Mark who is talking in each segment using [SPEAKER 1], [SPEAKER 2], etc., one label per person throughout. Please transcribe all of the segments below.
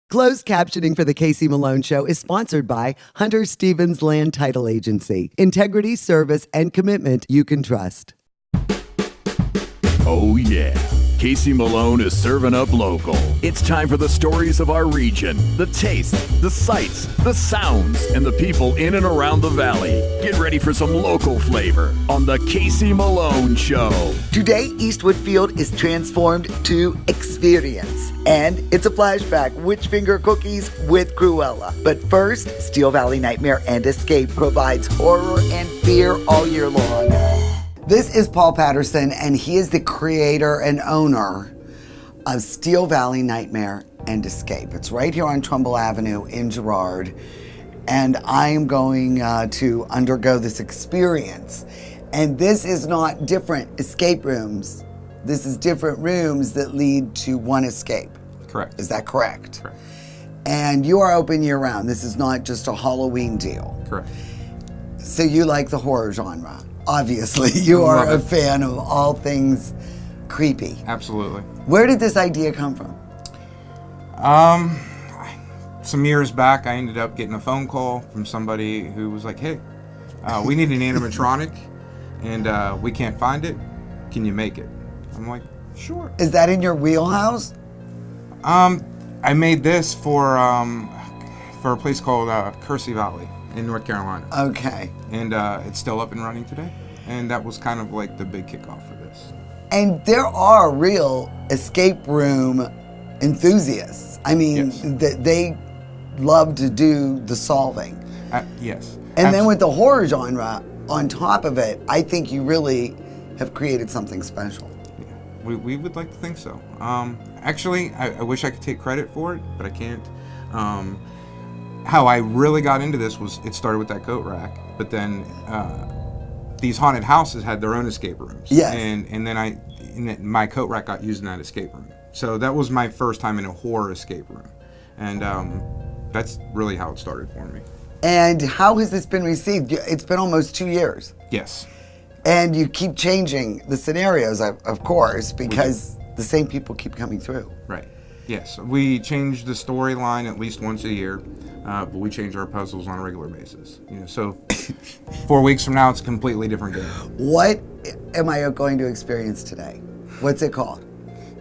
[SPEAKER 1] Closed captioning for The Casey Malone Show is sponsored by Hunter Stevens Land Title Agency. Integrity, service, and commitment you can trust.
[SPEAKER 2] Oh, yeah. Casey Malone is serving up local. It's time for the stories of our region, the tastes, the sights, the sounds, and the people in and around the valley. Get ready for some local flavor on The Casey Malone Show.
[SPEAKER 1] Today, Eastwood Field is transformed to experience. And it's a flashback, witch finger cookies with Cruella. But first, Steel Valley Nightmare and Escape provides horror and fear all year long. This is Paul Patterson, and he is the creator and owner of Steel Valley Nightmare and Escape. It's right here on Trumbull Avenue in Girard, and I am going to undergo this experience. And this is not different escape rooms. This is different rooms that lead to one escape.
[SPEAKER 3] Correct.
[SPEAKER 1] Is that correct?
[SPEAKER 3] Correct.
[SPEAKER 1] And you are open year-round. This is not just a Halloween deal.
[SPEAKER 3] Correct.
[SPEAKER 1] So you like the horror genre. Obviously, you are a fan of all things creepy.
[SPEAKER 3] Absolutely.
[SPEAKER 1] Where did this idea come from?
[SPEAKER 3] Some years back, I ended up getting a phone call from somebody who was like, "Hey, we need an animatronic, and we can't find it. Can you make it?" I'm like, "Sure."
[SPEAKER 1] Is that in your wheelhouse?
[SPEAKER 3] I made this for a place called Casey Valley in North Carolina.
[SPEAKER 1] Okay.
[SPEAKER 3] And it's still up and running today. And that was kind of like the big kickoff for this.
[SPEAKER 1] And there are real escape room enthusiasts. I mean,
[SPEAKER 3] Yes.
[SPEAKER 1] they love to do the solving.
[SPEAKER 3] Yes.
[SPEAKER 1] And then with the horror genre on top of it, I think you really have created something special.
[SPEAKER 3] Yeah, we would like to think so. Actually, I wish I could take credit for it, but I can't. How I really got into this was it started with that coat rack, but then these haunted houses had their own escape rooms.
[SPEAKER 1] Yes.
[SPEAKER 3] And then my coat rack got used in that escape room. So that was my first time in a horror escape room. And that's really how it started for me.
[SPEAKER 1] And how has this been received? It's been almost 2 years.
[SPEAKER 3] Yes.
[SPEAKER 1] And you keep changing the scenarios, of course, because the same people keep coming through.
[SPEAKER 3] Right. Yes. We change the storyline at least once a year, but we change our puzzles on a regular basis. So 4 weeks from now, it's a completely different game.
[SPEAKER 1] What am I going to experience today? What's it called?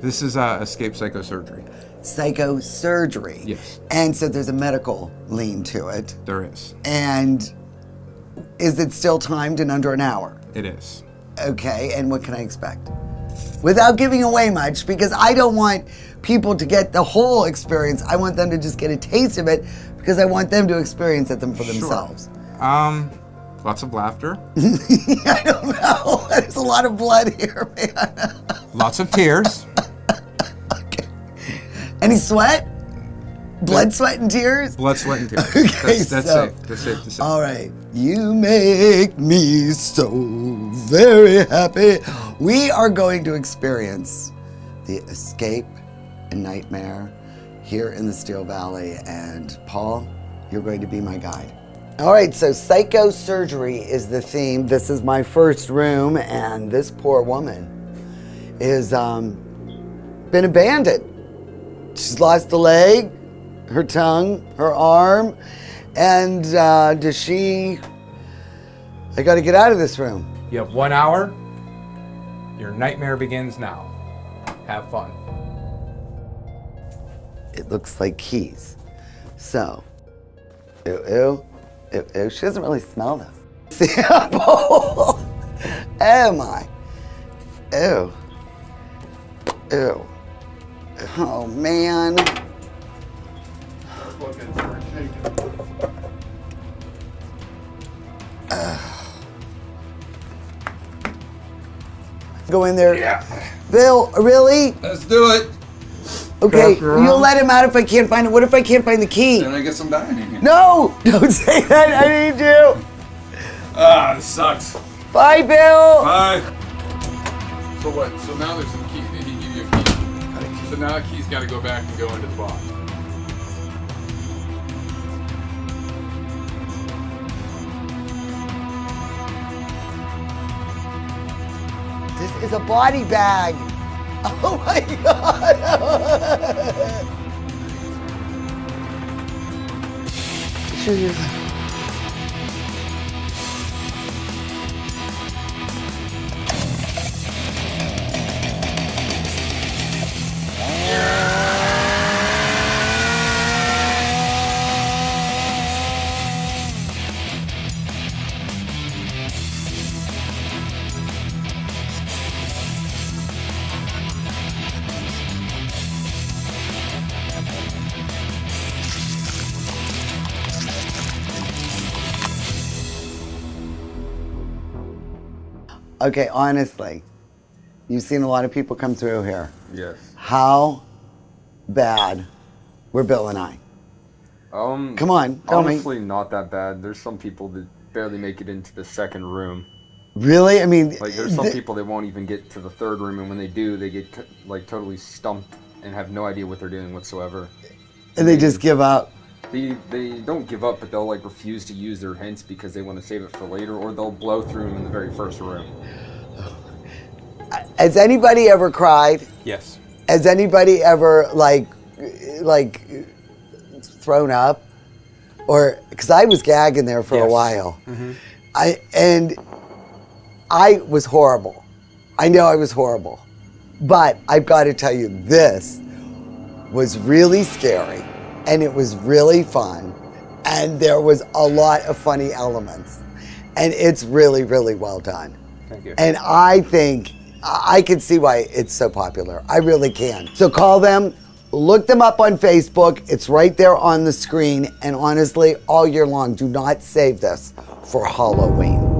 [SPEAKER 3] This is escape psychosurgery.
[SPEAKER 1] Psychosurgery.
[SPEAKER 3] Yes.
[SPEAKER 1] And so there's a medical lean to it.
[SPEAKER 3] There is.
[SPEAKER 1] And is it still timed in under an hour?
[SPEAKER 3] It is.
[SPEAKER 1] Okay, and what can I expect? Without giving away much, because I don't want people to get the whole experience. I want them to just get a taste of it because I want them to experience it for themselves.
[SPEAKER 3] Lots of laughter.
[SPEAKER 1] I don't know. There's a lot of blood here, man.
[SPEAKER 3] Lots of tears.
[SPEAKER 1] Okay. Any sweat? Blood, sweat, and tears?
[SPEAKER 3] Blood, sweat, and tears.
[SPEAKER 1] Okay,
[SPEAKER 3] that's safe. That's safe to say.
[SPEAKER 1] All right. You make me so very happy. We are going to experience the escape and nightmare here in the Steel Valley. And Paul, you're going to be my guide. All right, so psychosurgery is the theme. This is my first room, and this poor woman is been abandoned. She's lost a leg, her tongue, her arm, and I gotta get out of this room.
[SPEAKER 3] You have 1 hour. Your nightmare begins now. Have fun.
[SPEAKER 1] It looks like keys. So, ew, ew, ew, ew. She doesn't really smell them. Sample. Oh my. Ew. Ew. Oh man. Go in there.
[SPEAKER 3] Yeah.
[SPEAKER 1] Bill, really?
[SPEAKER 3] Let's do it.
[SPEAKER 1] Okay, you'll let him out if I can't find it. What if I can't find the key?
[SPEAKER 3] Then I guess I'm dying in here.
[SPEAKER 1] No! Don't say that. I need you.
[SPEAKER 3] This sucks.
[SPEAKER 1] Bye, Bill.
[SPEAKER 3] Bye.
[SPEAKER 4] So what? So now there's a key. They give you a key. So now the key's got to go back and go into the box.
[SPEAKER 1] This is a body bag. Oh my God. sure you're. Okay, honestly, you've seen a lot of people come through here.
[SPEAKER 5] Yes.
[SPEAKER 1] How bad were Bill and I? Come on, tell me.
[SPEAKER 5] Honestly, not that bad. There's some people that barely make it into the second room.
[SPEAKER 1] Really? I mean,
[SPEAKER 5] Like, there's some people that won't even get to the third room, and when they do, they get like totally stumped and have no idea what they're doing whatsoever.
[SPEAKER 1] and they just give up.
[SPEAKER 5] They don't give up, but they'll like refuse to use their hints because they want to save it for later, or they'll blow through them in the very first room.
[SPEAKER 1] Has anybody ever cried?
[SPEAKER 3] Yes.
[SPEAKER 1] Has anybody ever like thrown up? Or because I was gagging there for a while.
[SPEAKER 3] Mm-hmm.
[SPEAKER 1] I was horrible. I know I was horrible. But I've got to tell you, this was really scary and it was really fun and there was a lot of funny elements and it's really, really well done.
[SPEAKER 3] Thank you.
[SPEAKER 1] And I think I can see why it's so popular. I really can. So call them, look them up on Facebook. It's right there on the screen. And honestly, all year long, do not save this for Halloween.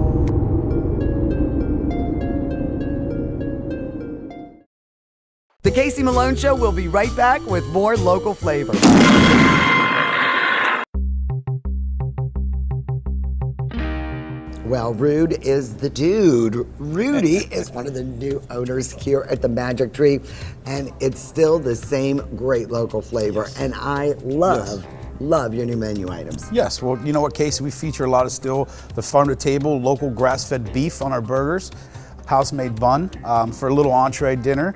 [SPEAKER 1] The Casey Malone Show will be right back with more local flavor. Well, Rude is the dude. Rudy is one of the new owners here at the Magic Tree, and it's still the same great local flavor. Yes. And I love your new menu items.
[SPEAKER 6] Yes, well, you know what, Casey, we feature a lot of still the farm-to-table, local grass-fed beef on our burgers, house-made bun. For a little entree dinner,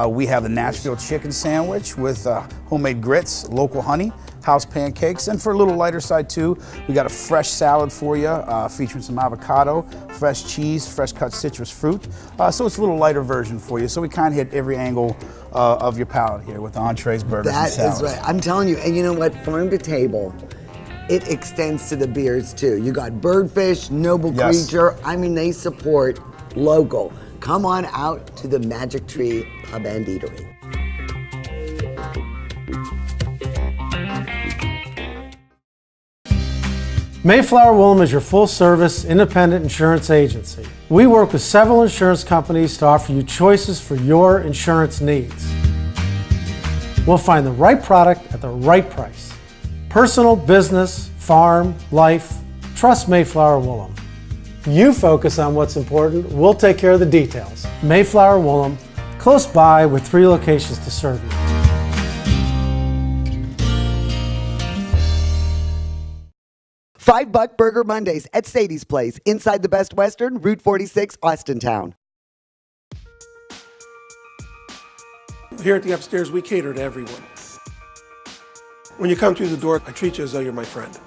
[SPEAKER 6] we have the Nashville chicken sandwich with homemade grits, local honey, house pancakes, and for a little lighter side too, we got a fresh salad for you, featuring some avocado, fresh cheese, fresh cut citrus fruit. So it's a little lighter version for you. So we kind of hit every angle of your palate here with the entrees, burgers, and salads.
[SPEAKER 1] That is right. I'm telling you, and you know what? Farm to table, it extends to the beers too. You got Birdfish, Noble Creature. I mean, they support local. Come on out to the Magic Tree Pub and Eatery.
[SPEAKER 7] Mayflower Woolham is your full-service, independent insurance agency. We work with several insurance companies to offer you choices for your insurance needs. We'll find the right product at the right price. Personal, business, farm, life, trust Mayflower Woolham. You focus on what's important, we'll take care of the details. Mayflower Woolham, close by with 3 locations to serve you.
[SPEAKER 1] $5 Burger Mondays at Sadie's Place, inside the Best Western, Route 46, Austintown.
[SPEAKER 8] Here at the Upstairs, we cater to everyone. When you come through the door, I treat you as though you're my friend.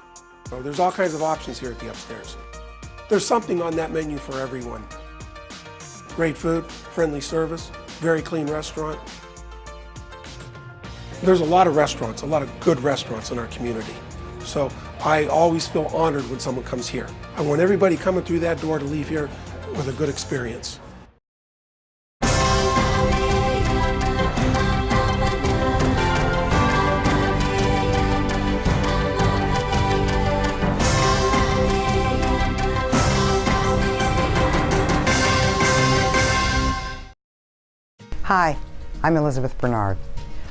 [SPEAKER 8] So there's all kinds of options here at the Upstairs. There's something on that menu for everyone. Great food, friendly service, very clean restaurant. There's a lot of restaurants, a lot of good restaurants in our community. So I always feel honored when someone comes here. I want everybody coming through that door to leave here with a good experience.
[SPEAKER 9] Hi, I'm Elizabeth Bernard.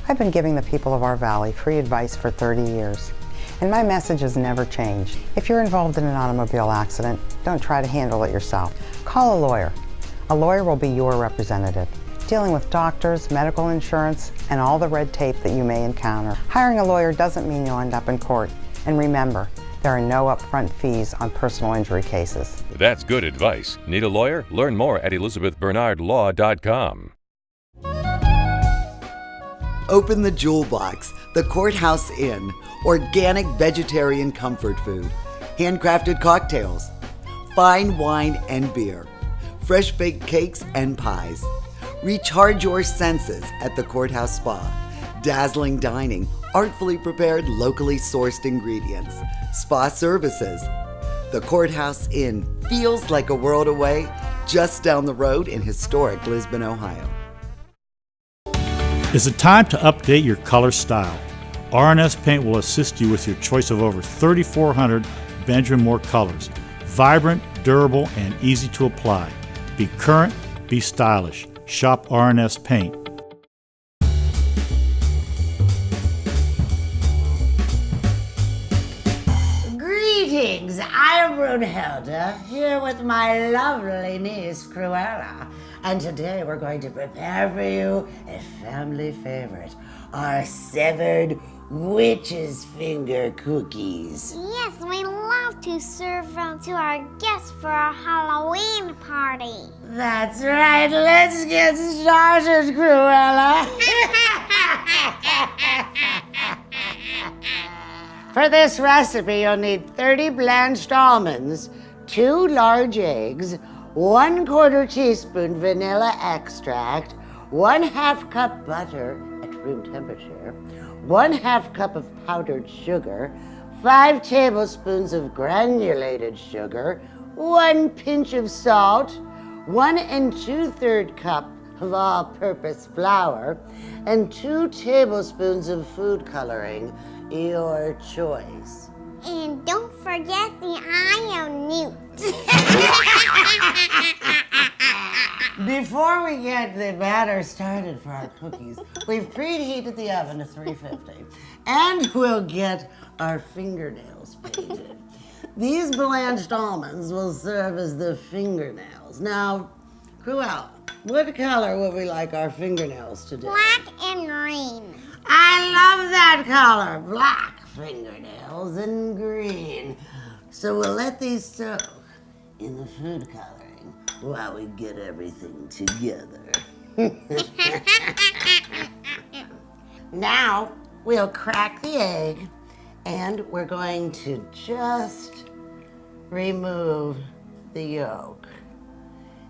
[SPEAKER 9] I've been giving the people of our valley free advice for 30 years, and my message has never changed. If you're involved in an automobile accident, don't try to handle it yourself. Call a lawyer. A lawyer will be your representative, dealing with doctors, medical insurance, and all the red tape that you may encounter. Hiring a lawyer doesn't mean you'll end up in court, and remember, there are no upfront fees on personal injury cases.
[SPEAKER 10] That's good advice. Need a lawyer? Learn more at elizabethbernardlaw.com.
[SPEAKER 1] Open the Jewel Box, the Courthouse Inn, organic vegetarian comfort food, handcrafted cocktails, fine wine and beer, fresh baked cakes and pies. Recharge your senses at the Courthouse Spa. Dazzling dining, artfully prepared, locally sourced ingredients, spa services. The Courthouse Inn feels like a world away, just down the road in historic Lisbon, Ohio.
[SPEAKER 11] Is it time to update your color style? R&S Paint will assist you with your choice of over 3,400 Benjamin Moore colors. Vibrant, durable, and easy to apply. Be current, be stylish. Shop R&S Paint.
[SPEAKER 12] Greetings, I'm Brunhilde, here with my lovely niece, Cruella. And today we're going to prepare for you a family favorite, our severed witch's finger cookies.
[SPEAKER 13] Yes, we love to serve them to our guests for our Halloween party.
[SPEAKER 12] That's right, let's get started, Cruella. For this recipe, you'll need 30 blanched almonds, 2 large eggs, 1/4 teaspoon vanilla extract, 1/2 cup butter at room temperature, 1/2 cup of powdered sugar, 5 tablespoons of granulated sugar, 1 pinch of salt, 1 2/3 cup of all-purpose flour, and 2 tablespoons of food coloring, your choice.
[SPEAKER 13] And don't forget the iron newt.
[SPEAKER 12] Before we get the batter started for our cookies, we've preheated the oven to 350, and we'll get our fingernails painted. These blanched almonds will serve as the fingernails. Now, Cruella, what color would we like our fingernails to do?
[SPEAKER 13] Black and green.
[SPEAKER 12] I love that color, black fingernails and green. So we'll let these soak in the food coloring while we get everything together. Now we'll crack the egg and we're going to just remove the yolk.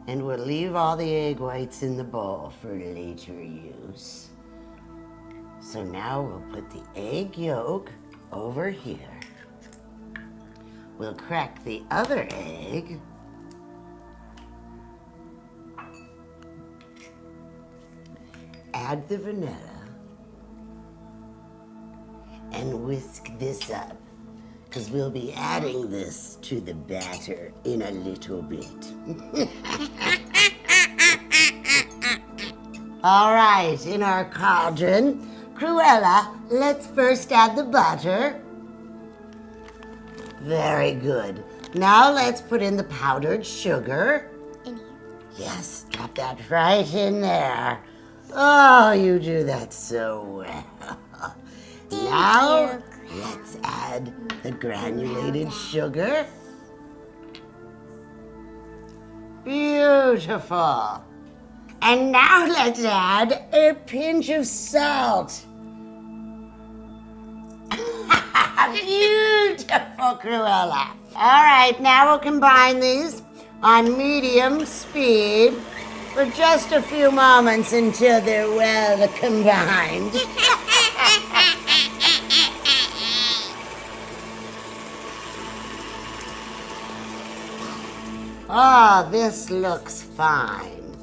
[SPEAKER 12] And we'll leave all the egg whites in the bowl for later use. So now we'll put the egg yolk over here. We'll crack the other egg. Add the vanilla. And whisk this up, because we'll be adding this to the batter in a little bit. All right, in our cauldron, Cruella, let's first add the butter. Very good. Now let's put in the powdered sugar.
[SPEAKER 13] In here.
[SPEAKER 12] Yes, drop that right in there. Oh, you do that so well. Now, let's add the granulated sugar. Beautiful. And now let's add a pinch of salt. Beautiful, Cruella. All right, now we'll combine these on medium speed for just a few moments until they're well combined. Oh, this looks fine.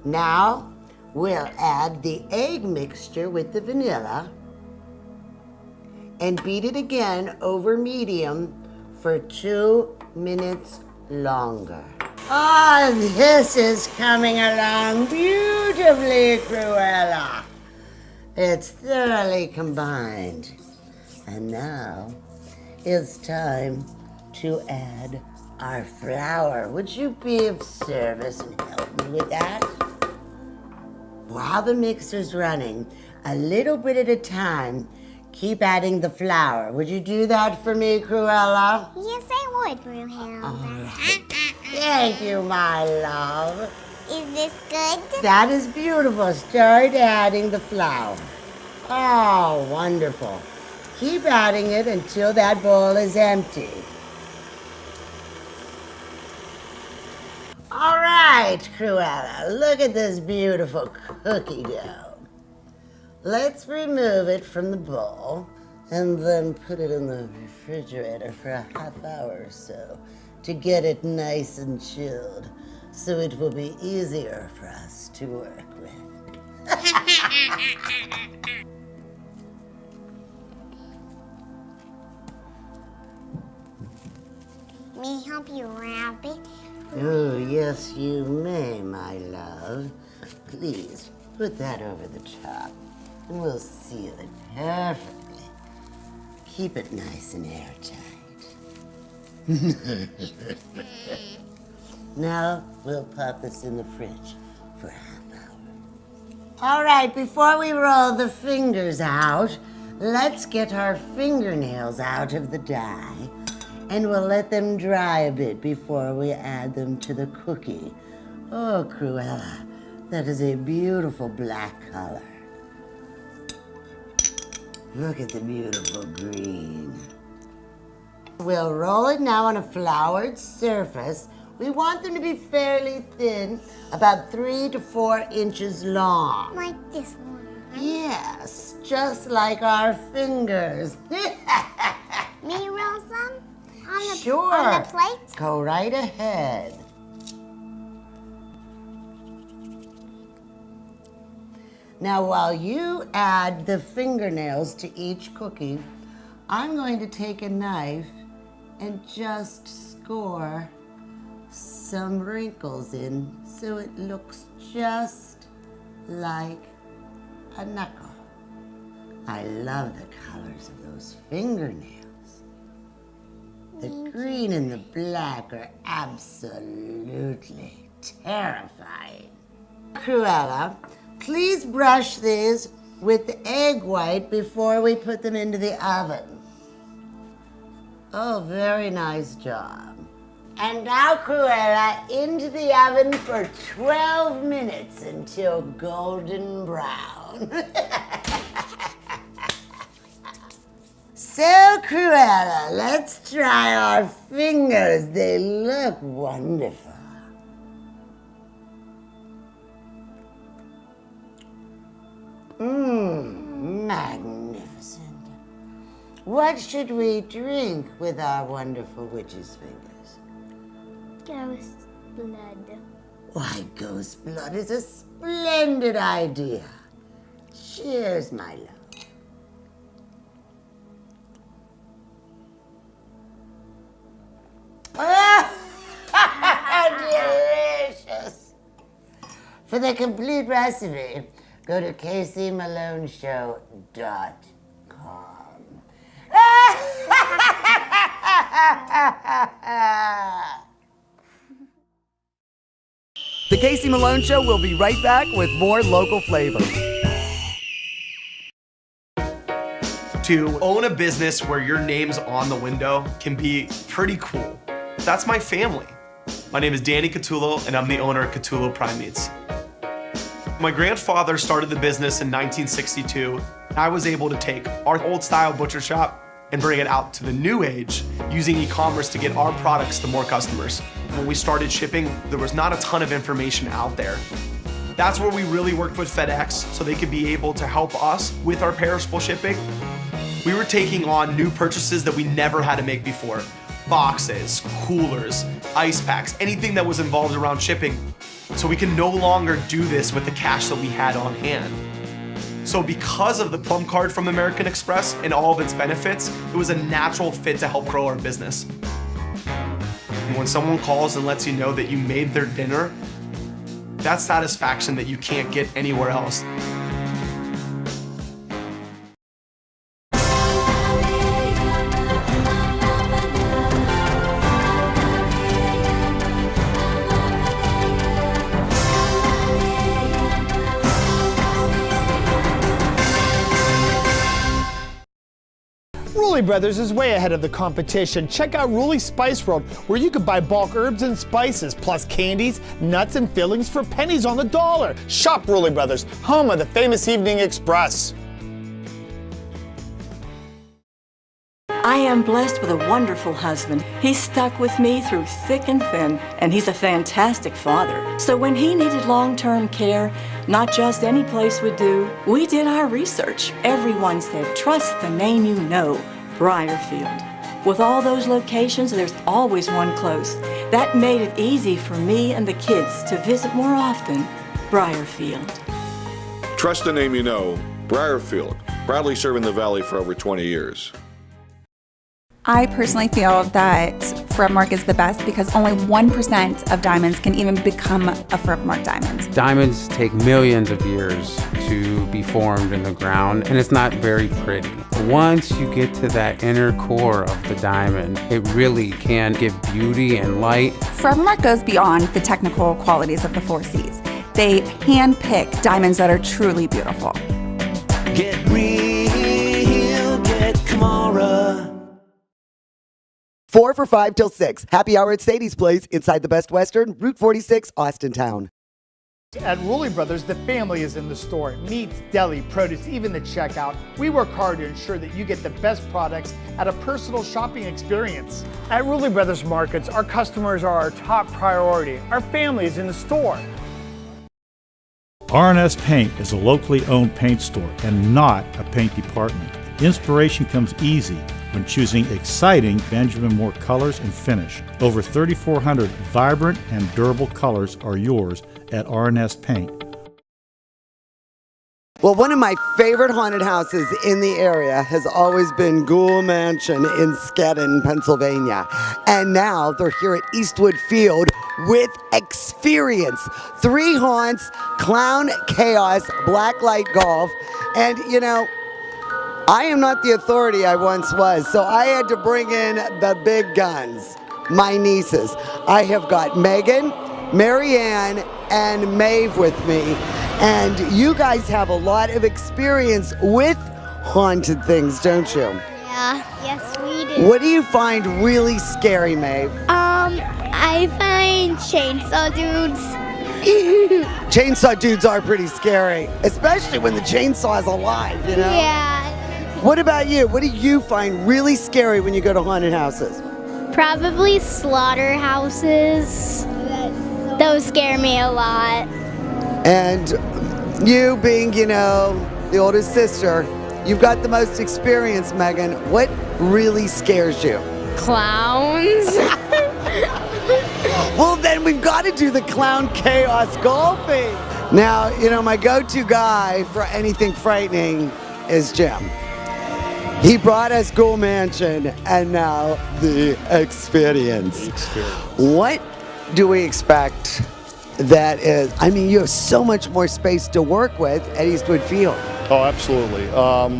[SPEAKER 12] Now, we'll add the egg mixture with the vanilla and beat it again over medium for 2 minutes longer. Oh, this is coming along beautifully, Cruella. It's thoroughly combined. And now, it's time to add our flour. Would you be of service and help me with that? While the mixer's running, a little bit at a time, keep adding the flour. Would you do that for me, Cruella?
[SPEAKER 13] Yes, I would, Brunhilde.
[SPEAKER 12] All right. Thank you, my love.
[SPEAKER 13] Is this good?
[SPEAKER 12] That is beautiful. Start adding the flour. Oh, wonderful. Keep adding it until that bowl is empty. All right, Cruella, look at this beautiful cookie dough. Let's remove it from the bowl and then put it in the refrigerator for a half hour or so to get it nice and chilled, so it will be easier for us to work with.
[SPEAKER 13] May I help you wrap it?
[SPEAKER 12] Oh, yes, you may, my love. Please, put that over the top, and we'll seal it perfectly. Keep it nice and airtight. Now, we'll pop this in the fridge for a half hour. All right, before we roll the fingers out, let's get our fingernails out of the dye. And we'll let them dry a bit before we add them to the cookie. Oh, Cruella, that is a beautiful black color. Look at the beautiful green. We'll roll it now on a floured surface. We want them to be fairly thin, about 3 to 4 inches long.
[SPEAKER 13] Like this one.
[SPEAKER 12] Yes, just like our fingers.
[SPEAKER 13] May you roll some?
[SPEAKER 12] Sure.
[SPEAKER 13] On the plate?
[SPEAKER 12] Go right ahead. Now, while you add the fingernails to each cookie, I'm going to take a knife and just score some wrinkles in so it looks just like a knuckle. I love the colors of those fingernails. The green and the black are absolutely terrifying. Cruella, please brush these with the egg white before we put them into the oven. Oh, very nice job. And now, Cruella, into the oven for 12 minutes until golden brown. So, Cruella, let's try our fingers. They look wonderful. Magnificent. What should we drink with our wonderful witch's fingers?
[SPEAKER 13] Ghost blood.
[SPEAKER 12] Why, ghost blood is a splendid idea. Cheers, my love. Delicious. For the complete recipe, go to caseymalloneshow.com.
[SPEAKER 1] The Casey Malone Show will be right back with more local flavor.
[SPEAKER 14] To own a business where your name's on the window can be pretty cool. That's my family. My name is Danny Catullo, and I'm the owner of Catullo Prime Meats. My grandfather started the business in 1962. I was able to take our old-style butcher shop and bring it out to the new age using e-commerce to get our products to more customers. When we started shipping, there was not a ton of information out there. That's where we really worked with FedEx so they could be able to help us with our perishable shipping. We were taking on new purchases that we never had to make before. Boxes, coolers, ice packs, anything that was involved around shipping. So we can no longer do this with the cash that we had on hand. So because of the Plum Card from American Express and all of its benefits, it was a natural fit to help grow our business. And when someone calls and lets you know that you made their dinner, that's satisfaction that you can't get anywhere else.
[SPEAKER 15] Rulli Brothers is way ahead of the competition. Check out Rulli Spice World, where you can buy bulk herbs and spices, plus candies, nuts, and fillings for pennies on the dollar. Shop Rulli Brothers, home of the famous Evening Express.
[SPEAKER 16] I am blessed with a wonderful husband. He's stuck with me through thick and thin, and he's a fantastic father. So when he needed long-term care, not just any place would do, we did our research. Everyone said, trust the name you know, Briarfield. With all those locations, there's always one close. That made it easy for me and the kids to visit more often, Briarfield.
[SPEAKER 17] Trust the name you know, Briarfield, proudly serving the Valley for over 20 years.
[SPEAKER 18] I personally feel that Forever Mark is the best because only 1% of diamonds can even become a Forever Mark diamond.
[SPEAKER 19] Diamonds take millions of years to be formed in the ground, and it's not very pretty. Once you get to that inner core of the diamond, it really can give beauty and light.
[SPEAKER 18] Forever Mark goes beyond the technical qualities of the 4 Cs. They hand-pick diamonds that are truly beautiful.
[SPEAKER 20] Get real, get Kamara.
[SPEAKER 1] 4 for $5 till 6. Happy hour at Sadie's Place inside the Best Western, Route 46, Austintown.
[SPEAKER 15] At Rulli Brothers, the family is in the store. Meats, deli, produce, even the checkout. We work hard to ensure that you get the best products at a personal shopping experience. At Rulli Brothers Markets, our customers are our top priority. Our family is in the store.
[SPEAKER 11] R&S Paint is a locally owned paint store and not a paint department. Inspiration comes easy when choosing exciting Benjamin Moore colors and finish. Over 3,400 vibrant and durable colors are yours at R&S Paint.
[SPEAKER 1] Well, one of my favorite haunted houses in the area has always been Ghoul Mansion in Skadden, Pennsylvania. And now they're here at Eastwood Field with Experience. 3 haunts, Clown Chaos, Blacklight Golf, and you know, I am not the authority I once was, so I had to bring in the big guns, my nieces. I have got Megan, Marianne, and Maeve with me, and you guys have a lot of experience with haunted things, don't you?
[SPEAKER 13] Yeah. Yes, we do.
[SPEAKER 1] What do you find really scary, Maeve?
[SPEAKER 13] I find chainsaw dudes.
[SPEAKER 1] Chainsaw dudes are pretty scary, especially when the chainsaw is alive, you know?
[SPEAKER 13] Yeah.
[SPEAKER 1] What about you? What do you find really scary when you go to haunted houses?
[SPEAKER 13] Probably slaughterhouses. Those scare me a lot.
[SPEAKER 1] And you being, you know, the oldest sister, you've got the most experience, Megan. What really scares you?
[SPEAKER 13] Clowns.
[SPEAKER 1] Well, then we've got to do the Clown Chaos Golfing. Now, you know, my go-to guy for anything frightening is Jim. He brought us Ghoul Mansion and now the Experience. What do we expect that is, I mean, you have so much more space to work with at Eastwood Field.
[SPEAKER 21] Oh, absolutely.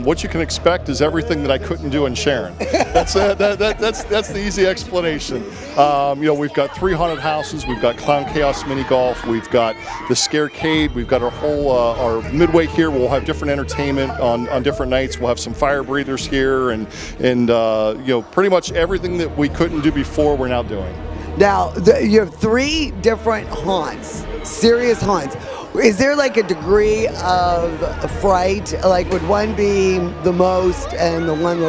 [SPEAKER 21] What you can expect is everything that I couldn't do in Sharon. That's the easy explanation. You know, we've got 3 haunted houses. We've got Clown Chaos Mini Golf. We've got the Scarecade. We've got our whole our midway here. We'll have different entertainment on different nights. We'll have some fire breathers here, and you know, pretty much everything that we couldn't do before, we're now doing.
[SPEAKER 1] Now, you have 3 different haunts, serious haunts. Is there like a degree of fright? Like, would one be the most and the one,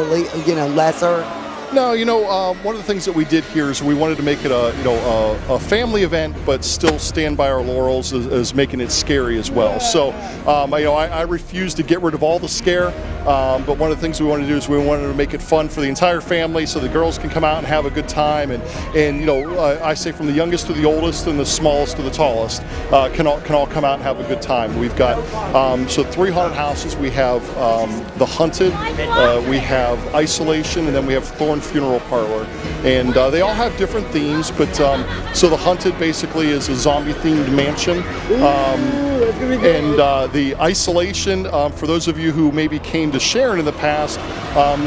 [SPEAKER 1] you know, lesser?
[SPEAKER 21] No, you know, one of the things that we did here is we wanted to make it a family event, but still stand by our laurels as making it scary as well. So, you know, I refuse to get rid of all the scare, but one of the things we wanted to do is we wanted to make it fun for the entire family, so the girls can come out and have a good time, and you know, I say from the youngest to the oldest and the smallest to the tallest can all come out and have a good time. We've got so 3 haunted houses. We have the Hunted, we have Isolation, and then we have Thorn Funeral Parlor, and they all have different themes, but so the Hunted basically is a zombie themed mansion, and the Isolation, for those of you who maybe came to Sharon in the past,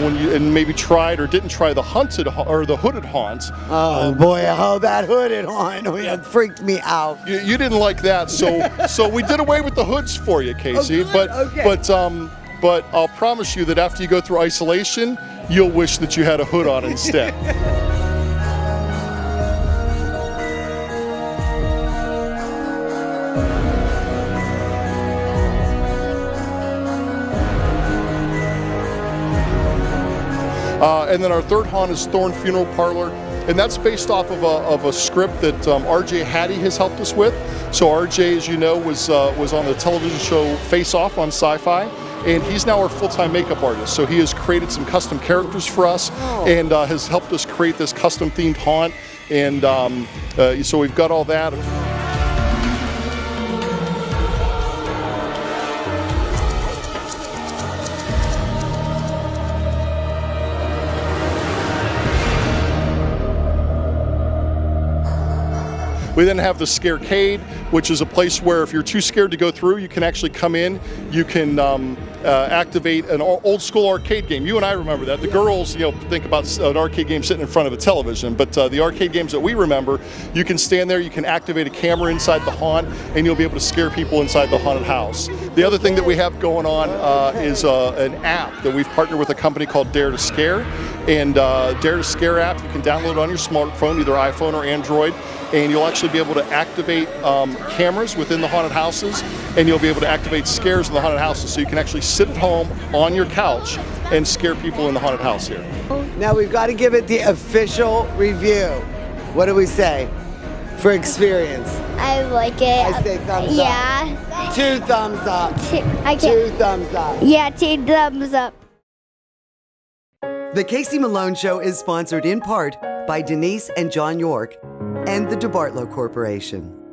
[SPEAKER 21] when you and maybe tried or didn't try the Hunted or the Hooded Haunt.
[SPEAKER 1] Oh boy, how that Hooded Haunt freaked me out.
[SPEAKER 21] You didn't like that, so we did away with the hoods for you, Casey.
[SPEAKER 1] Oh,
[SPEAKER 21] but I'll promise you that after you go through Isolation, you'll wish that you had a hood on instead. And then our third haunt is Thorn Funeral Parlor, and that's based off of a script that RJ Hattie has helped us with. So RJ, as you know, was on the television show Face Off on Sci-Fi, and he's now our full-time makeup artist. So he has created some custom characters for us and has helped us create this custom-themed haunt. And so we've got all that. We then have the Scarecade, which is a place where if you're too scared to go through, you can actually come in. You can activate an old school arcade game. You and I remember that. The girls, think about an arcade game sitting in front of a television, but the arcade games that we remember, you can stand there, you can activate a camera inside the haunt, and you'll be able to scare people inside the haunted house. The other thing that we have going on is an app that we've partnered with a company called Dare to Scare. And Dare to Scare app, you can download on your smartphone, either iPhone or Android, and you'll actually be able to activate cameras within the haunted houses, and you'll be able to activate scares in the haunted houses, so you can actually sit at home on your couch and scare people in the haunted house here.
[SPEAKER 1] Now we've got to give it the official review. What do we say for experience?
[SPEAKER 13] I like it.
[SPEAKER 1] I say thumbs up. 2 thumbs up. 2 thumbs up.
[SPEAKER 13] Yeah, 2 thumbs up.
[SPEAKER 1] The Casey Malone Show is sponsored in part by Denise and John York and the DeBartolo Corporation.